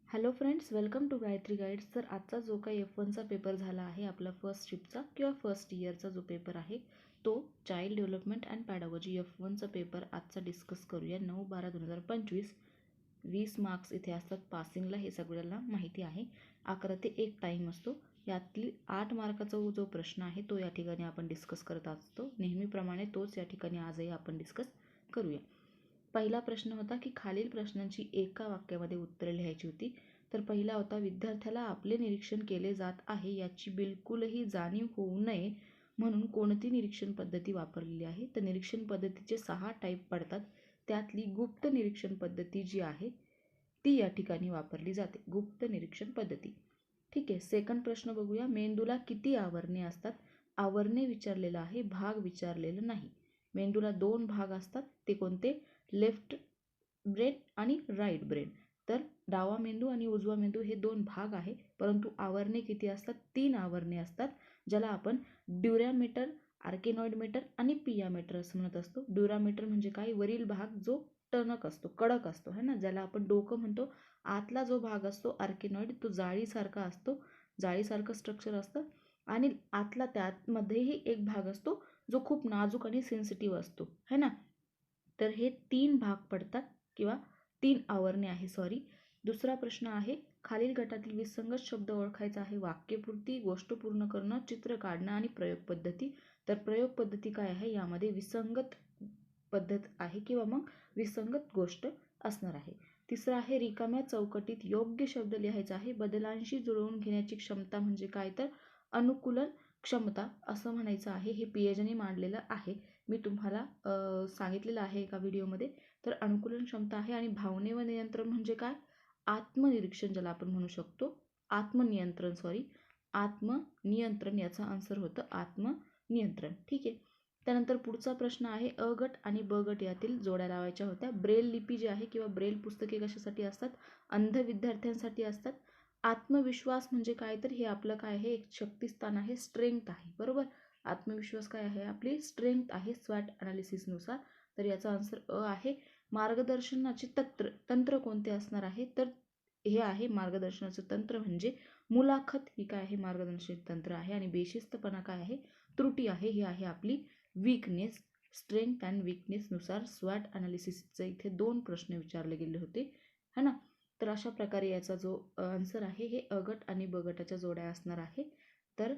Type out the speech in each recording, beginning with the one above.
Hello friends, welcome to Gayatri guides. तर आजचा जो काही F1चा पेपर झाला आहे, आपला फर्स्ट शिफ्टचा किंवा फर्स्ट इयरचा जो पेपर आहे तो चाइल्ड डेव्हलपमेंट अँड पॅडागॉजी F1चा पेपर आजचा डिस्कस करूया. 9/12/2025 20 मार्क्स इथे असतात पासिंगला, हे सगळ्यांना माहिती आहे. 11 ते 1 टाईम असतो. यातली 8 मार्काचा जो प्रश्न आहे तो या ठिकाणी आपण डिस्कस करत असतो. नेहमीप्रमाणे तोच या ठिकाणी आजही आपण डिस्कस करूया. पहिला प्रश्न होता की खालील प्रश्नांची एका वाक्यामध्ये उत्तरे लिहायची होती. तर पहिला होता, विद्यार्थ्याला आपले निरीक्षण केले जात आहे याची बिलकुलही जाणीव होऊ नये म्हणून कोणती निरीक्षण पद्धती वापरलेली आहे. तर निरीक्षण पद्धतीचे 6 टाईप पडतात. त्यातली गुप्त निरीक्षण पद्धती जी आहे ती या ठिकाणी वापरली जाते, गुप्त निरीक्षण पद्धती. ठीक आहे. सेकंड प्रश्न बघूया. मेंदूला किती आवरणे असतात. आवरणे विचारलेलं आहे, भाग विचारलेलं नाही. मेंदूला 2 भाग असतात. ते कोणते? लेफ्ट ब्रेन आणि राईट ब्रेन. तर डावा मेंदू आणि उजवा मेंदू हे 2 भाग आहे, परंतु आवरणे किती असतात? 3 आवरणे असतात, ज्याला आपण ड्युरामीटर, आर्केनॉइड आणि पियामीटर असं म्हणत असतो. ड्युरामीटर म्हणजे काय? वरील भाग जो टणक असतो, कडक असतो है ना, ज्याला आपण डोकं म्हणतो. आतला जो भाग असतो आर्केनॉइड, तो जाळीसारखा असतो, जाळीसारखं स्ट्रक्चर असतं. आणि आतला त्यामध्येही एक भाग असतो जो खूप नाजूक आणि सेन्सिटिव्ह असतो है ना. तर हे 3 भाग पडतात किंवा 3 आवरणे आहे, सॉरी. दुसरा प्रश्न आहे, खालील गटातील विसंगत शब्द ओळखायचा आहे. वाक्यपूर्ती, गोष्ट पूर्ण करणं, चित्र काढणं आणि प्रयोग पद्धती. तर प्रयोग पद्धती काय आहे? यामध्ये विसंगत पद्धत आहे किंवा मग विसंगत गोष्ट असणार आहे. तिसरं आहे, रिकाम्या चौकटीत योग्य शब्द लिहायचा आहे. बदलांशी जुळवून घेण्याची क्षमता म्हणजे काय? तर अनुकूलन क्षमता असं म्हणायचं आहे. हे पिएजने मांडलेलं आहे, मी तुम्हाला सांगितलेलं आहे एका व्हिडिओमध्ये. तर अनुकूलन क्षमता आहे. आणि भावनेवर नियंत्रण म्हणजे काय? आत्मनिरीक्षण ज्याला आपण म्हणू शकतो, आत्मनियंत्रण, सॉरी, आत्मनियंत्रण याचा आन्सर होतं आत्मनियंत्रण. ठीक आहे. त्यानंतर पुढचा प्रश्न आहे, अ गट आणि ब गट यातील जोड्या लावायच्या होत्या. ब्रेल लिपी जी आहे किंवा ब्रेल पुस्तके कशासाठी असतात? अंध विद्यार्थ्यांसाठी असतात. आत्मविश्वास म्हणजे काय? तर हे आपलं काय आहे? एक शक्तिस्थान आहे, स्ट्रेंथ आहे, बरोबर. आत्मविश्वास काय आहे? आपली स्ट्रेंथ आहे स्वॅट ॲनालिसिसनुसार. तर याचा आन्सर अ आहे. मार्गदर्शनाचे तंत्र कोणते असणार आहे? तर हे आहे मार्गदर्शनाचं तंत्र म्हणजे मुलाखत, ही काय आहे? मार्गदर्शनाचे तंत्र आहे. आणि बेशिस्तपणा काय आहे? त्रुटी आहे. ही आहे आपली वीकनेस. स्ट्रेंथ अँड वीकनेसनुसार स्वॅट ॲनालिसिसचे इथे 2 प्रश्न विचारले गेले होते है ना. तर अशा प्रकारे याचा जो आन्सर आहे हे अ गट आणि ब गटाच्या जोड्या असणार आहे. तर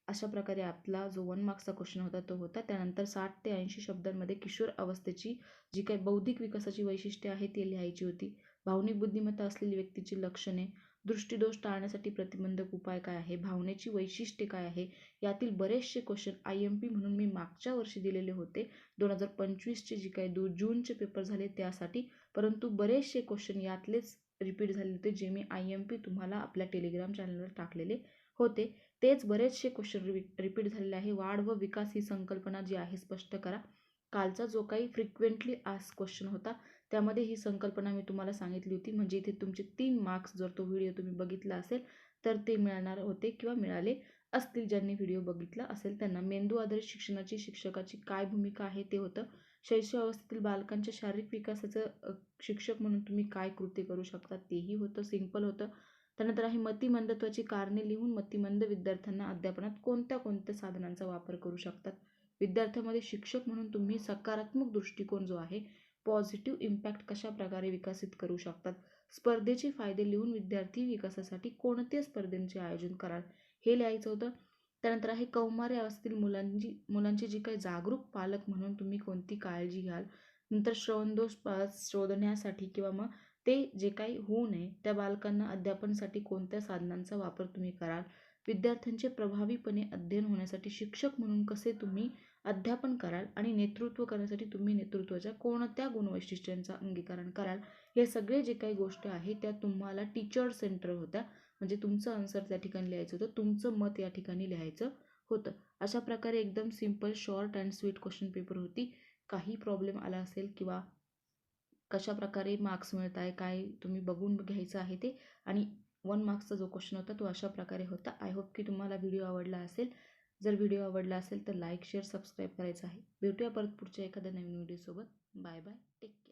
अशा प्रकारे आपला जो 1 मार्क्सचा क्वेश्चन होता तो होता. त्यानंतर 60 ते 80 शब्दांमध्ये किशोर अवस्थेची जी काही बौद्धिक विकासाची वैशिष्ट्ये आहेत ती लिहायची होती. भावनिक बुद्धिमत्ता असलेली व्यक्तीची लक्षणे, दृष्टीदोष टाळण्यासाठी प्रतिबंधक उपाय काय आहे, भावनेची वैशिष्ट्ये काय आहे. यातील बरेचसे क्वेश्चन IMP म्हणून मी मागच्या वर्षी दिलेले होते, 2025चे जे काही जूनचे पेपर झाले त्यासाठी. परंतु बरेचसे क्वेश्चन यातलेच रिपीट झाले होते, जे मी IMP तुम्हाला आपल्या टेलिग्राम चॅनलवर टाकलेले होते. तेच बरेचसे क्वेश्चन रिपीट झालेले आहे. वाढ व विकास ही संकल्पना जी आहे स्पष्ट करा. कालचा जो काही फ्रिक्वेंटली आस्क क्वेश्चन होता त्यामध्ये ही संकल्पना मी तुम्हाला सांगितली होती. म्हणजे इथे तुमचे 3 मार्क्स, जर तो व्हिडिओ तुम्ही बघितला असेल तर ते मिळणार होते किंवा मिळाले असतील. ज्यांनी व्हिडिओ बघितला असेल त्यांना. मेंदू आधारित शिक्षणाची शिक्षकाची काय भूमिका आहे ते होतं. शैशवावस्थेतील बालकांच्या शारीरिक विकासाचं शिक्षक म्हणून तुम्ही काय कृती करू शकता तेही होतं, सिंपल होतं. त्यानंतर आहे मतिमंदत्वाची कारणे लिहून मतिमंद विद्यार्थ्यांना अध्यापनात कोणत्या कोणत्या साधनांचा वापर करू शकतात. विद्यार्थ्यांमध्ये शिक्षक म्हणून तुम्ही सकारात्मक दृष्टिकोन जो आहे, पॉझिटिव्ह इम्पॅक्ट कशा प्रकारे विकसित करू शकतात. स्पर्धेचे फायदे लिहून विद्यार्थी विकासासाठी कोणते स्पर्धेचे आयोजन कराल हे लिहायचं होतं. त्यानंतर आहे कौमार्य अवस्थेतील मुलांची जी काही जागरूक पालक म्हणून तुम्ही कोणती काळजी घ्याल. नंतर श्रवणदोष शोधण्यासाठी किंवा मग ते जे काही होऊ नये त्या बालकांना अध्यापनासाठी कोणत्या साधनांचा वापर तुम्ही कराल. विद्यार्थ्यांचे प्रभावीपणे अध्ययन होण्यासाठी शिक्षक म्हणून कसे तुम्ही अध्यापन कराल. आणि नेतृत्व करण्यासाठी तुम्ही नेतृत्वाच्या कोणत्या गुणवैशिष्ट्यांचा अंगीकरण कराल. हे सगळे जे काही गोष्टी आहेत त्या तुम्हाला टीचर सेंटर होत्या. म्हणजे तुमचं आन्सर त्या ठिकाणी लिहायचं होतं, तुमचं मत या ठिकाणी लिहायचं होतं. अशा प्रकारे एकदम simple, short and sweet question paper होती. काही प्रॉब्लेम आला असेल किंवा कशा प्रकारे मार्क्स मिळत आहे काय तुम्ही बघून घ्यायचं आहे ते. आणि 1 मार्क्सचा जो क्वेश्चन होता तो अशा प्रकारे होता. आय होप की तुम्हाला व्हिडिओ आवडला असेल. जर व्हिडिओ आवडला असेल तर लाईक, शेअर, सबस्क्राईब करायचं आहे. भेटूया परत पुढच्या एखाद्या नवीन व्हिडिओसोबत. Bye bye, take care.